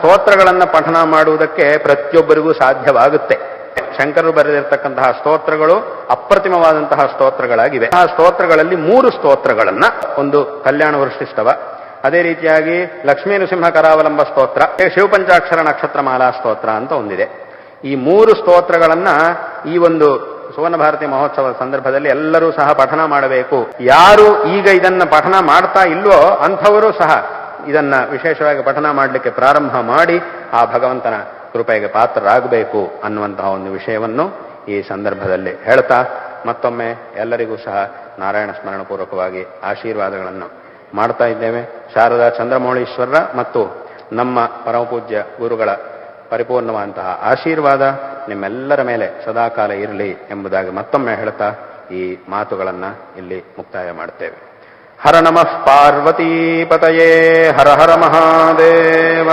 ಸ್ತೋತ್ರಗಳನ್ನು ಪಠನ ಮಾಡುವುದಕ್ಕೆ ಪ್ರತಿಯೊಬ್ಬರಿಗೂ ಸಾಧ್ಯವಾಗುತ್ತೆ. ಶಂಕರರು ಬರೆದಿರತಕ್ಕಂತಹ ಸ್ತೋತ್ರಗಳು ಅಪ್ರತಿಮವಾದಂತಹ ಸ್ತೋತ್ರಗಳಾಗಿವೆ. ಆ ಸ್ತೋತ್ರಗಳಲ್ಲಿ 3 ಸ್ತೋತ್ರಗಳನ್ನ, ಒಂದು ಕಲ್ಯಾಣ ವೃಷ್ಟಿಸ್ತವ, ಅದೇ ರೀತಿಯಾಗಿ ಲಕ್ಷ್ಮೀ ನೃಸಿಂಹ ಕರಾವಲಂಬ ಸ್ತೋತ್ರ, ಶಿವಪಂಚಾಕ್ಷರ ನಕ್ಷತ್ರ ಮಾಲಾ ಸ್ತೋತ್ರ ಅಂತ ಒಂದಿದೆ. ಈ 3 ಸ್ತೋತ್ರಗಳನ್ನ ಈ ಒಂದು ಸುವರ್ಣ ಭಾರತಿ ಮಹೋತ್ಸವದ ಸಂದರ್ಭದಲ್ಲಿ ಎಲ್ಲರೂ ಸಹ ಪಠನ ಮಾಡಬೇಕು. ಯಾರು ಈಗ ಇದನ್ನ ಪಠನ ಮಾಡ್ತಾ ಇಲ್ವೋ ಅಂಥವರು ಸಹ ಇದನ್ನ ವಿಶೇಷವಾಗಿ ಪಠನ ಮಾಡಲಿಕ್ಕೆ ಪ್ರಾರಂಭ ಮಾಡಿ ಆ ಭಗವಂತನ ಕೃಪೆಗೆ ಪಾತ್ರರಾಗಬೇಕು ಅನ್ನುವಂತಹ ಒಂದು ವಿಷಯವನ್ನು ಈ ಸಂದರ್ಭದಲ್ಲಿ ಹೇಳ್ತಾ ಮತ್ತೊಮ್ಮೆ ಎಲ್ಲರಿಗೂ ಸಹ ನಾರಾಯಣ ಸ್ಮರಣಪೂರ್ವಕವಾಗಿ ಆಶೀರ್ವಾದಗಳನ್ನು ಮಾಡ್ತಾ ಇದ್ದೇವೆ. ಶಾರದಾ ಚಂದ್ರಮೌಳೀಶ್ವರರ ಮತ್ತು ನಮ್ಮ ಪರಮಪೂಜ್ಯ ಗುರುಗಳ ಪರಿಪೂರ್ಣವಾದಂತಹ ಆಶೀರ್ವಾದ ನಿಮ್ಮೆಲ್ಲರ ಮೇಲೆ ಸದಾಕಾಲ ಇರಲಿ ಎಂಬುದಾಗಿ ಮತ್ತೊಮ್ಮೆ ಹೇಳ್ತಾ ಈ ಮಾತುಗಳನ್ನು ಇಲ್ಲಿ ಮುಕ್ತಾಯ ಮಾಡ್ತೇವೆ. ಹರ ನಮಃ ಪಾರ್ವತೀಪತಯೇ, ಹರ ಹರ ಮಹಾದೇವ.